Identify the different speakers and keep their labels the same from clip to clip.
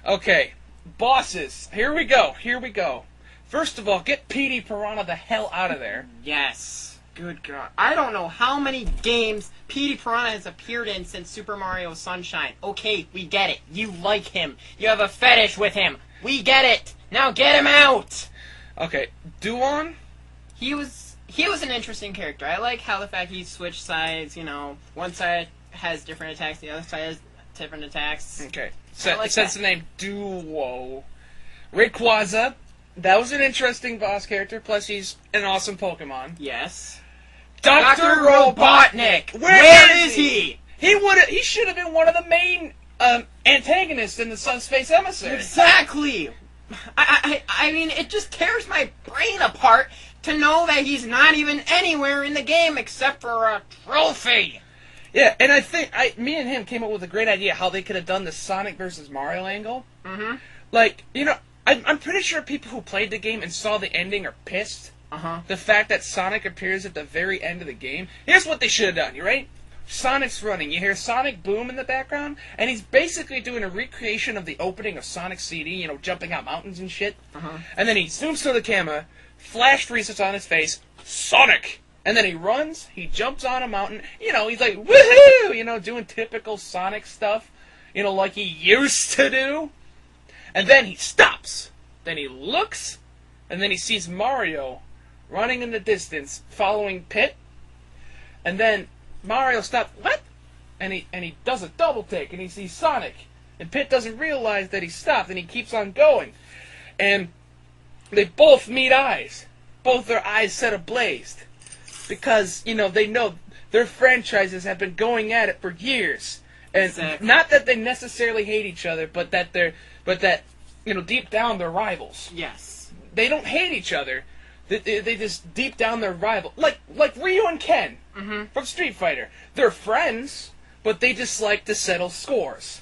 Speaker 1: Okay, bosses. Here we go. First of all, get Petey Piranha the hell out of there.
Speaker 2: Yes. Good God. I don't know how many games Petey Piranha has appeared in since Super Mario Sunshine. Okay, we get it. You like him. You have a fetish with him. We get it. Now get him out.
Speaker 1: Okay, Duon?
Speaker 2: He was an interesting character. I like how the fact he switched sides, one side has different attacks, the other side has different attacks.
Speaker 1: Okay. Since the name Duo. Rayquaza, that was an interesting boss character, plus he's an awesome Pokemon.
Speaker 2: Yes.
Speaker 1: Dr. Robotnik!
Speaker 2: Where is he?
Speaker 1: He should have been one of the main antagonists in the Subspace Emissary.
Speaker 2: Exactly! I mean, it just tears my brain apart to know that he's not even anywhere in the game except for a trophy.
Speaker 1: Yeah, and I think me and him came up with a great idea how they could have done the Sonic versus Mario angle.
Speaker 2: Mm-hmm.
Speaker 1: Like, I'm pretty sure people who played the game and saw the ending are pissed.
Speaker 2: Uh-huh.
Speaker 1: The fact that Sonic appears at the very end of the game. Here's what they should have done, you ready? Sonic's running. You hear Sonic boom in the background, and he's basically doing a recreation of the opening of Sonic's CD, jumping out mountains and shit.
Speaker 2: Uh-huh.
Speaker 1: And then he zooms to the camera, flash freezes on his face, Sonic! And then he runs, he jumps on a mountain, he's like, woohoo! Doing typical Sonic stuff, like he used to do. And then he stops. Then he looks, and then he sees Mario running in the distance, following Pit. And then Mario stops, what? And he does a double take, and he sees Sonic. And Pit doesn't realize that he stopped, and he keeps on going. And they both meet eyes. Both their eyes set ablaze. Because, they know their franchises have been going at it for years. And
Speaker 2: exactly.
Speaker 1: Not that they necessarily hate each other, but that deep down they're rivals.
Speaker 2: Yes.
Speaker 1: They don't hate each other. They just deep down they're rival. Like Ryu and Ken from Street Fighter. They're friends, but they just like to settle scores.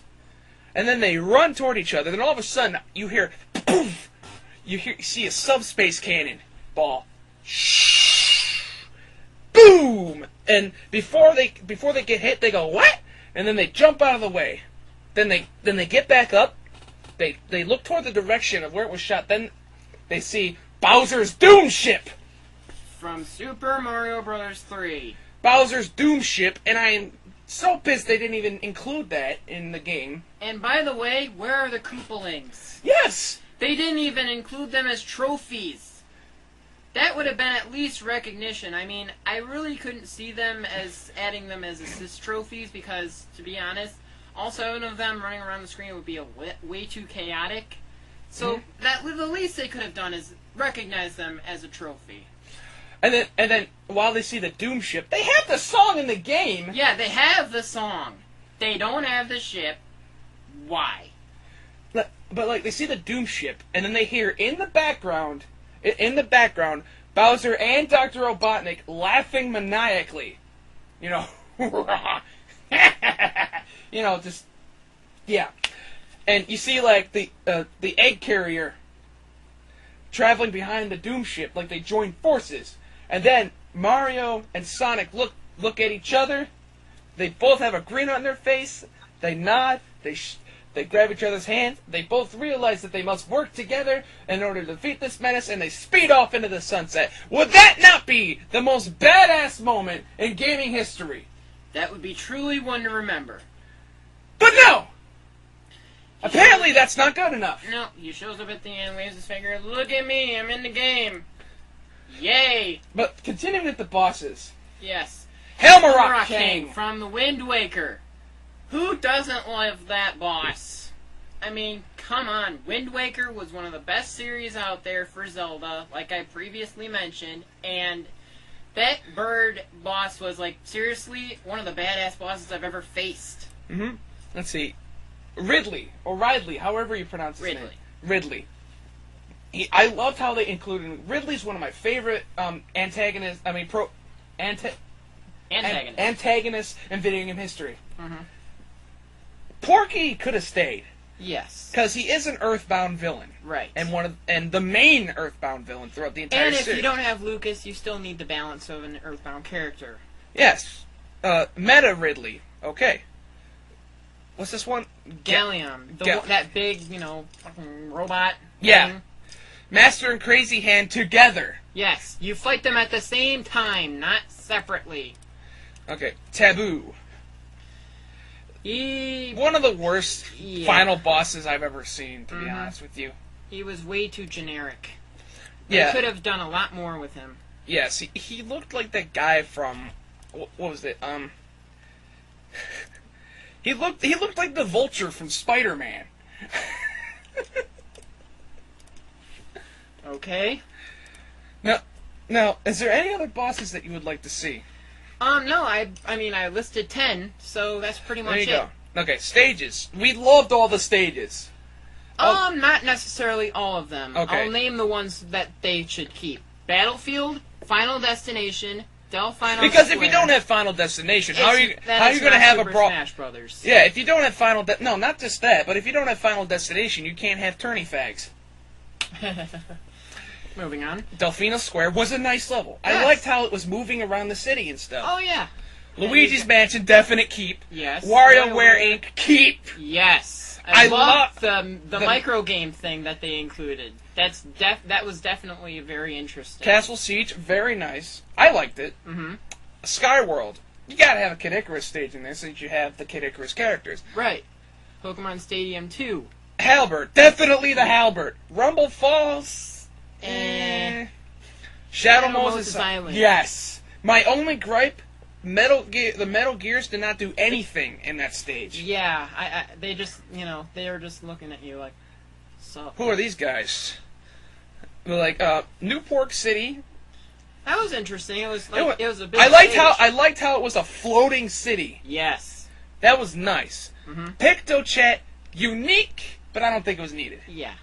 Speaker 1: And then they run toward each other. Then all of a sudden you hear poof. You see a subspace cannon ball. Boom! And before they get hit, they go what? And then they jump out of the way. Then they get back up. They look toward the direction of where it was shot. Then they see Bowser's Doom Ship
Speaker 2: from Super Mario Bros. 3.
Speaker 1: Bowser's Doom Ship, and I am so pissed they didn't even include that in the game.
Speaker 2: And by the way, where are the Koopalings?
Speaker 1: Yes!
Speaker 2: They didn't even include them as trophies. That would have been at least recognition. I mean, I really couldn't see them as adding them as assist trophies because, to be honest, all 7 of them running around the screen would be way too chaotic. So the least they could have done is recognize them as a trophy.
Speaker 1: And then while they see the Doom Ship, they have the song in the game.
Speaker 2: Yeah, they have the song. They don't have the ship. Why?
Speaker 1: But they see the Doom Ship, and then they hear in the background, Bowser and Dr. Robotnik laughing maniacally. Just yeah. And you see the egg carrier traveling behind the Doom Ship, like they join forces. And then Mario and Sonic look at each other. They both have a grin on their face. They nod. They grab each other's hands. They both realize that they must work together in order to defeat this menace, and they speed off into the sunset. Would that not be the most badass moment in gaming history?
Speaker 2: That would be truly one to remember.
Speaker 1: But no! Apparently that's not good enough.
Speaker 2: No, he shows up at the end, waves his finger, look at me, I'm in the game. Yay!
Speaker 1: But continuing with the bosses.
Speaker 2: Yes.
Speaker 1: Helmarock King
Speaker 2: from the Wind Waker. Who doesn't love that boss? I mean, come on. Wind Waker was one of the best series out there for Zelda, like I previously mentioned, and that bird boss was, seriously, one of the badass bosses I've ever faced.
Speaker 1: Mm-hmm. Let's see. Ridley, or Ridley, however you pronounce his name. Ridley. I loved how they included him. Ridley's one of my favorite antagonists in video game history.
Speaker 2: Mm-hmm.
Speaker 1: Porky could have stayed.
Speaker 2: Yes.
Speaker 1: Because he is an Earthbound villain.
Speaker 2: Right.
Speaker 1: And the main Earthbound villain throughout the entire series.
Speaker 2: And if you don't have Lucas, you still need the balance of an Earthbound character.
Speaker 1: Yes. Meta Ridley. Okay. What's this one?
Speaker 2: Gallium. That big, fucking robot.
Speaker 1: Yeah.
Speaker 2: thing.
Speaker 1: Master and Crazy Hand together.
Speaker 2: Yes. You fight them at the same time, not separately.
Speaker 1: Okay. Taboo. One of the worst final bosses I've ever seen, to be honest with you.
Speaker 2: He was way too generic.
Speaker 1: Yeah.
Speaker 2: They could have done a lot more with him.
Speaker 1: Yes, he looked like that guy from... What was it? He looked like the Vulture from Spider-Man.
Speaker 2: Okay.
Speaker 1: Now, is there any other bosses that you would like to see?
Speaker 2: No, I mean, I listed 10, so that's pretty much it.
Speaker 1: There you go. Okay, stages. We loved all the stages.
Speaker 2: Not necessarily all of them.
Speaker 1: Okay.
Speaker 2: I'll name the ones that they should keep. Battlefield, Final Destination, Delphine
Speaker 1: Because
Speaker 2: Square.
Speaker 1: if you don't have Final Destination, how are you going
Speaker 2: not
Speaker 1: to have a
Speaker 2: Super
Speaker 1: brawl?
Speaker 2: Smash Brothers.
Speaker 1: Yeah, if you don't have no, not just that, but if you don't have Final Destination, you can't have tourney fags.
Speaker 2: Moving on.
Speaker 1: Delphine Square was a nice level.
Speaker 2: Yes.
Speaker 1: I liked how it was moving around the city and stuff.
Speaker 2: Oh, yeah.
Speaker 1: Luigi's Mansion, definite keep.
Speaker 2: Yes.
Speaker 1: WarioWare Inc., keep.
Speaker 2: Yes.
Speaker 1: I
Speaker 2: love the micro game thing that they included. That was definitely very interesting.
Speaker 1: Castle Siege, very nice. I liked it.
Speaker 2: Mm-hmm.
Speaker 1: Skyworld, you gotta have a Kid Icarus stage in there since you have the Kid Icarus characters.
Speaker 2: Right. Pokemon Stadium 2.
Speaker 1: Halbert, definitely the Halbert. Rumble Falls, Shadow Moses
Speaker 2: Island.
Speaker 1: Yes. My only gripe, the Metal Gears did not do anything in that stage.
Speaker 2: Yeah, they just, they were just looking at you like, so.
Speaker 1: Who are these guys? They're like, Newport City.
Speaker 2: That was interesting. It was like, it was a big
Speaker 1: I liked
Speaker 2: stage.
Speaker 1: how it was a floating city.
Speaker 2: Yes.
Speaker 1: That was nice.
Speaker 2: Mm-hmm.
Speaker 1: Pictochet, unique, but I don't think it was needed.
Speaker 2: Yeah.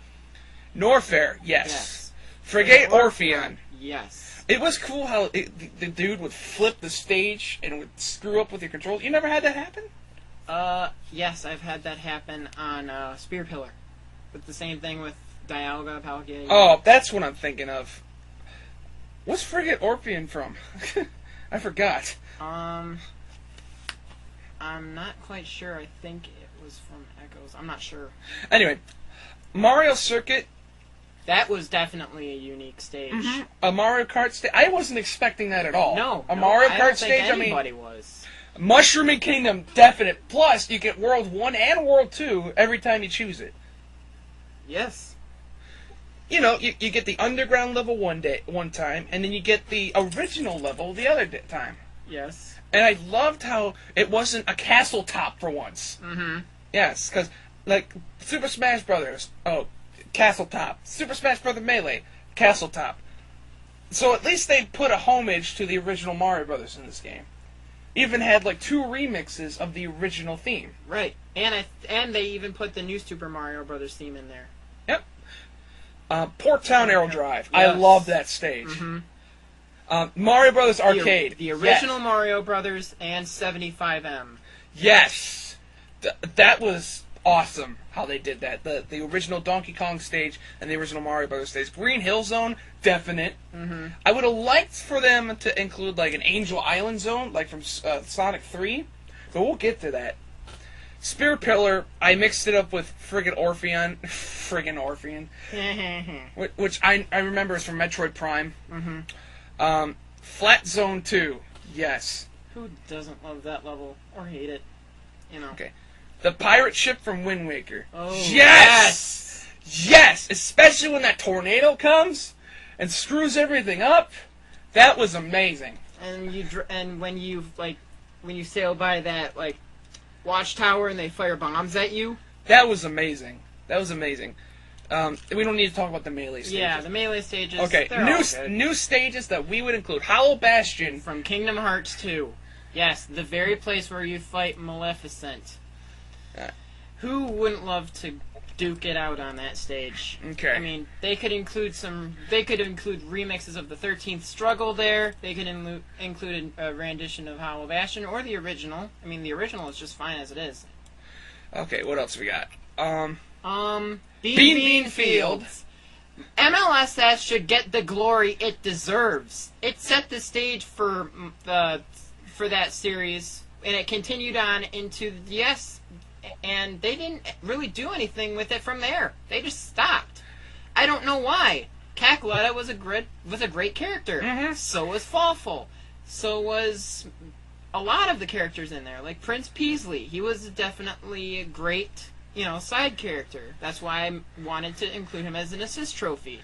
Speaker 1: Norfair, yes. Frigate Orpheon.
Speaker 2: Yes.
Speaker 1: It was cool how the dude would flip the stage and would screw up with your controls. You never had that happen?
Speaker 2: Yes, I've had that happen on Spear Pillar. But the same thing with Dialga, Palkia.
Speaker 1: Oh, that's what I'm thinking of. What's Frigate Orpheon from? I forgot.
Speaker 2: I'm not quite sure. I think it was from Echoes. I'm not sure.
Speaker 1: Anyway, Mario Circuit.
Speaker 2: That was definitely a unique stage.
Speaker 1: Mm-hmm. A Mario Kart stage. I wasn't expecting that at all.
Speaker 2: No.
Speaker 1: Mario Kart
Speaker 2: I don't
Speaker 1: stage.
Speaker 2: think anybody was.
Speaker 1: Mushrooming Kingdom, definite. Plus, you get World 1 and World 2 every time you choose it.
Speaker 2: Yes.
Speaker 1: You get the underground level one time, and then you get the original level the other time.
Speaker 2: Yes.
Speaker 1: And I loved how it wasn't a castle top for once.
Speaker 2: Mm-hmm.
Speaker 1: Yes, because, like, Super Smash Brothers, castle top. Super Smash Brothers Melee, castle top. So at least they put a homage to the original Mario Brothers in this game. Even had, like, 2 remixes of the original theme.
Speaker 2: Right. And they even put the new Super Mario Brothers theme in there.
Speaker 1: Yep. Port Town Arrow Drive.
Speaker 2: Yes.
Speaker 1: I love that stage.
Speaker 2: Mm-hmm.
Speaker 1: Mario Brothers Arcade.
Speaker 2: The original Mario Brothers and 75M.
Speaker 1: Yes. That was awesome how they did that. The original Donkey Kong stage and the original Mario Brothers stage. Green Hill Zone, definite.
Speaker 2: Mm-hmm.
Speaker 1: I would have liked for them to include like an Angel Island Zone, like from Sonic 3, but we'll get to that. Spear Pillar, I mixed it up with friggin' Orpheon, which I remember is from Metroid Prime.
Speaker 2: Mm-hmm.
Speaker 1: Flat Zone 2, yes.
Speaker 2: Who doesn't love that level or hate it?
Speaker 1: Okay. The pirate ship from Wind Waker.
Speaker 2: Oh,
Speaker 1: yes! Yes! Especially when that tornado comes and screws everything up. That was amazing.
Speaker 2: And when you sail by that watchtower and they fire bombs at you.
Speaker 1: That was amazing. We don't need to talk about the melee stages.
Speaker 2: Yeah, the melee stages.
Speaker 1: Okay, new stages that we would include. Hollow Bastion
Speaker 2: from Kingdom Hearts 2. Yes, the very place where you fight Maleficent. Who wouldn't love to duke it out on that stage?
Speaker 1: Okay.
Speaker 2: I mean, they could include remixes of the 13th Struggle there. They could include a rendition of Hollow Bastion or the original. I mean, the original is just fine as it is.
Speaker 1: Okay, what else we got?
Speaker 2: Bean Fields. MLSS should get the glory it deserves. It set the stage for that series, and it continued on into and they didn't really do anything with it from there. They just stopped. I don't know why. Cackletta was a great character.
Speaker 1: Mm-hmm.
Speaker 2: So was Fawful. So was a lot of the characters in there, like Prince Peasley. He was definitely a great, side character. That's why I wanted to include him as an assist trophy.